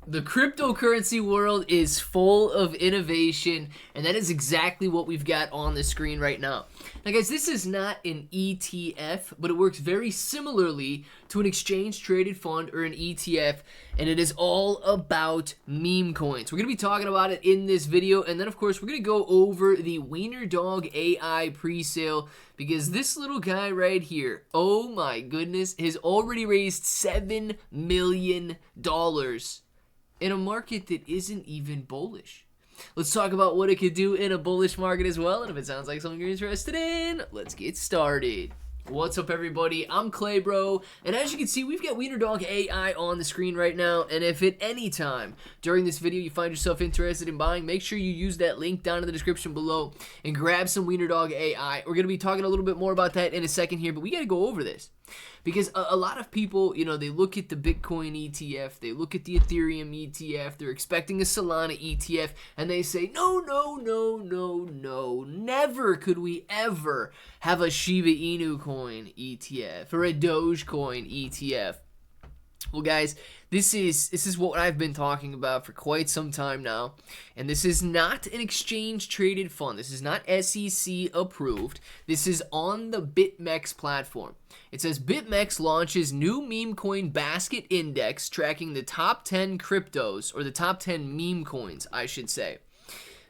The cryptocurrency world is full of innovation, and that is exactly what we've got on the screen right now. Now, guys, this is not an ETF, but it works very similarly to an exchange-traded fund or an ETF, and it is all about meme coins. We're going to be talking about it in this video, and then, of course, we're going to go over the Wiener Dog AI pre-sale, because this little guy right here, oh my goodness, has already raised $7 million in a market that isn't even bullish. Let's talk about what it could do in a bullish market as well, and if it sounds like something you're interested in, let's get started. What's up, everybody? I'm Clay Bro, and as you can see, we've got Wiener Dog AI on the screen right now, and if at any time during this video you find yourself interested in buying, make sure you use that link down in the description below and grab some Wiener Dog AI. We're going to be talking a little bit more about that in a second here, but we got to go over this. Because a lot of people, you know, they look at the Bitcoin ETF, they look at the Ethereum ETF, they're expecting a Solana ETF, and they say, no, never could we ever have a Shiba Inu coin ETF or a Dogecoin ETF. Well, guys, this is what I've been talking about for quite some time now, and this is not an exchange-traded fund. This is not SEC approved. This is on the BitMEX platform. It says BitMEX launches new meme coin basket index tracking the top 10 cryptos, or the top 10 meme coins, I should say.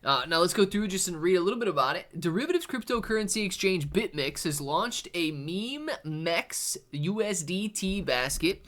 Now let's go through just and read a little bit about it. Derivatives cryptocurrency exchange BitMEX has launched a MEMEX USDT basket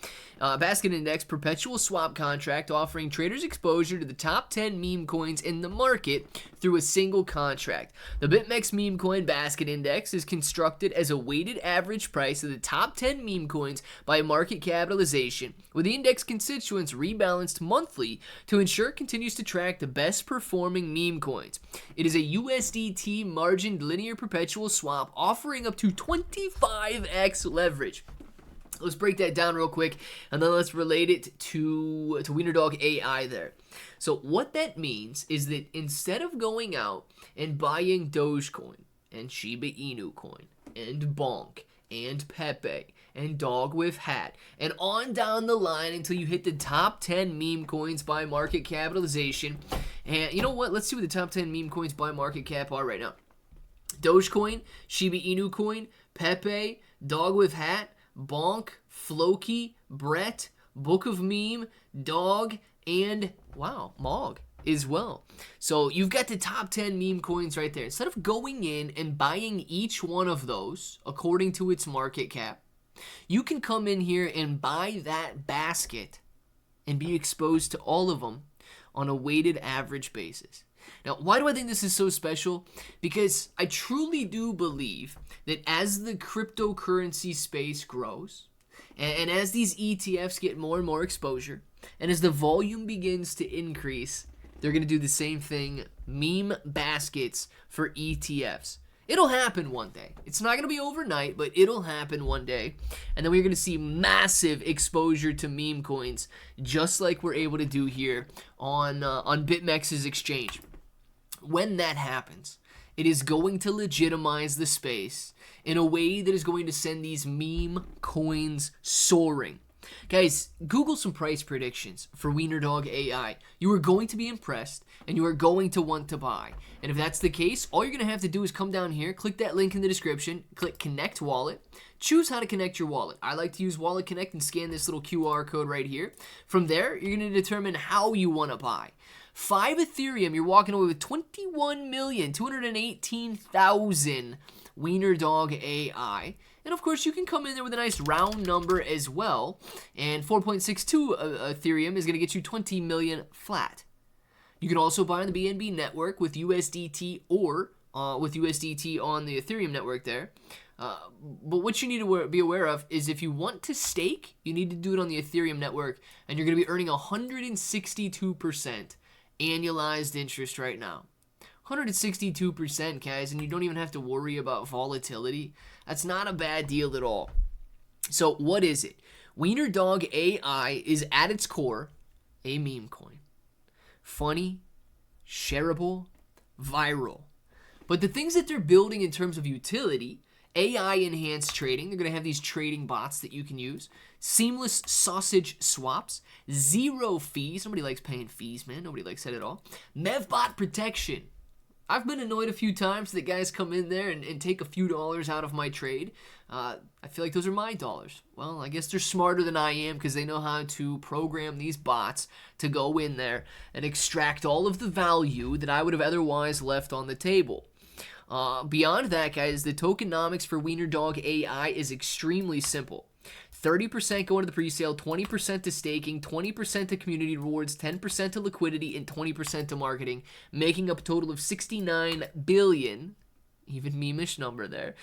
index perpetual swap contract offering traders exposure to the top 10 meme coins in the market through a single contract. The BitMEX meme coin basket index is constructed as a weighted average price of the top 10 meme coins by market capitalization, with the index constituents rebalanced monthly to ensure it continues to track the best performing meme coins. It is a USDT margined linear perpetual swap offering up to 25x leverage. Let's break that down real quick, and then let's relate it to Wiener Dog AI there. So what that means is that instead of going out and buying Dogecoin and Shiba Inu coin and Bonk and Pepe and Dog with Hat and on down the line until you hit the top 10 meme coins by market capitalization. And you know what? Let's see what the top 10 meme coins by market cap are right now. Dogecoin, Shiba Inu coin, Pepe, Dog with Hat, Bonk, Floki, Brett, Book of Meme, Dog, and, wow, Mog as well. So you've got the top 10 meme coins right there. Instead of going in and buying each one of those according to its market cap, you can come in here and buy that basket and be exposed to all of them on a weighted average basis. Now, why do I think this is so special? Because I truly do believe that as the cryptocurrency space grows, and as these ETFs get more and more exposure, and as the volume begins to increase, they're going to do the same thing, meme baskets for ETFs. It'll happen one day. It's not going to be overnight, but it'll happen one day. And then we're going to see massive exposure to meme coins, just like we're able to do here on BitMEX's exchange. When that happens, it is going to legitimize the space in a way that is going to send these meme coins soaring. Guys, Google some price predictions for Wiener Dog AI. You are going to be impressed, and you are going to want to buy. And if that's the case, all you're going to have to do is come down here, click that link in the description, click Connect Wallet, choose how to connect your wallet. I like to use Wallet Connect and scan this little QR code right here. From there, you're going to determine how you want to buy. 5 Ethereum, you're walking away with 21,218,000 Wiener Dog AI. And of course, you can come in there with a nice round number as well. And 4.62 Ethereum is going to get you 20 million flat. You can also buy on the BNB network with USDT or with USDT on the Ethereum network there. But what you need to be aware of is if you want to stake, you need to do it on the Ethereum network. And you're going to be earning 162% annualized interest right now. 162%, guys, and you don't even have to worry about volatility. That's not a bad deal at all. So what is it? Wiener Dog AI is at its core a meme coin. Funny, shareable, viral. But the things that they're building in terms of utility AI enhanced trading. They're going to have these trading bots that you can use. Seamless sausage swaps. 0 fees. Nobody likes paying fees, man. Nobody likes that at all. Mevbot protection. I've been annoyed a few times that guys come in there and take a few dollars out of my trade. I feel like those are my dollars. Well, I guess they're smarter than I am because they know how to program these bots to go in there and extract all of the value that I would have otherwise left on the table. Beyond that, guys, the tokenomics for Wiener Dog AI is extremely simple. 30% go into the pre-sale, 20% to staking, 20% to community rewards, 10% to liquidity, and 20% to marketing, making up a total of 69 billion, even meme-ish number there,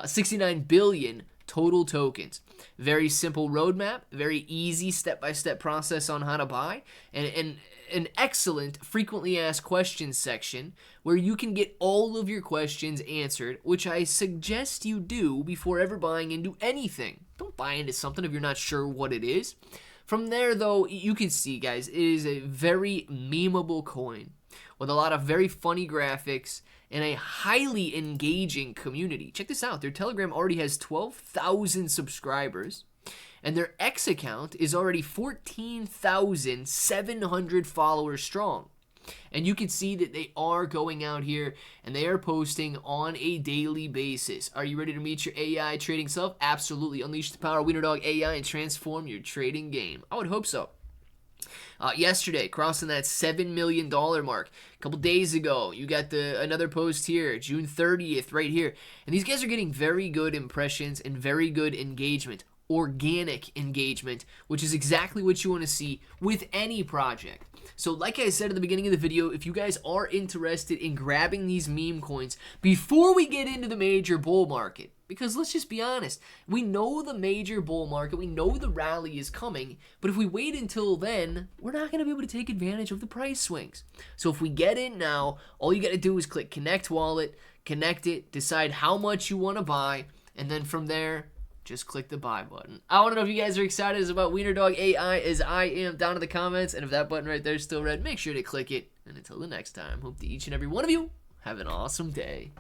69 billion total tokens. Very simple roadmap, very easy step-by-step process on how to buy, and an excellent frequently asked questions section where you can get all of your questions answered, which I suggest you do before ever buying into anything. Don't buy into something if you're not sure what it is. From there, though, you can see, guys, it is a very memeable coin with a lot of very funny graphics and a highly engaging community. Check this out. Their Telegram already has 12,000 subscribers, and their X account is already 14,700 followers strong. And you can see that they are going out here and they are posting on a daily basis. Are you ready to meet your AI trading self? Absolutely. Unleash the power of Wiener Dog AI and transform your trading game. I would hope so. Yesterday, crossing that $7 million mark. A couple days ago, you got another post here, June 30th, right here. And these guys are getting very good impressions and very good engagement. Organic engagement, which is exactly what you want to see with any project. So like I said at the beginning of the video, if you guys are interested in grabbing these meme coins before we get into the major bull market, because let's just be honest, we know the major bull market, we know the rally is coming, but if we wait until then, we're not going to be able to take advantage of the price swings. So if we get in now, all you got to do is click connect wallet, connect it, decide how much you want to buy, and then from there, just click the buy button. I want to know if you guys are excited about Wiener Dog AI as I am down in the comments. And if that button right there is still red, make sure to click it. And until the next time, hope that each and every one of you have an awesome day.